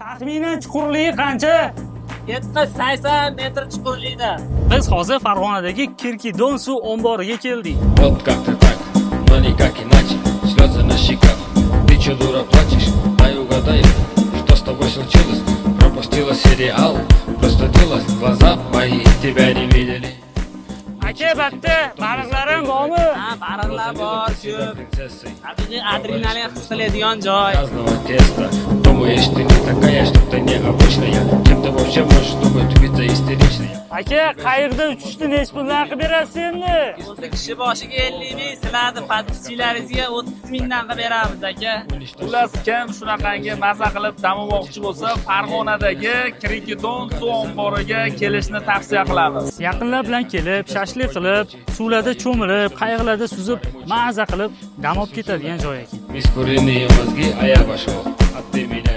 Taxminan chuqurligi qancha? 70-80 metr chuqurlikda. Biz hozir Farg'onadagi Kirkidon suv omboriga keldik. Вот как-то так, но никак иначе. Слезы на щеках, ты че, дура, плачешь? Дай угадай, что с тобой случилось? Пропустила сериал, простудилась, глаза мои тебя не видели. Aka, batta, baliqlarim bormi? Ha, baliqlar bor, shu. Haqiqiy adrenalin his qiladigan joy. Разного теста. Думаешь, ты не такая, что-то необычная. Чем ты вообще можешь думать, убийца истеричная? Aka, qayerda uchishni nech puldan qilib berasiz endi? O'zi kishi boshiga 50 ming, sizlarni podpischalaringizga 30 mingdan qilib beramiz aka. Xullas, kim shunaqangi maza qilib dam olmoqchi bo'lsa, Farg'onadagi Kirkidon suv omboriga kelishni tavsiya qilamiz. Yaqinlar bilan kelib, shashlik qilib, suvlarda cho'milib, qayiqlarda suzib, maza qilib, dam olib ketadigan joy ekan. Mis куриные мозги, а я пошел. А ты меня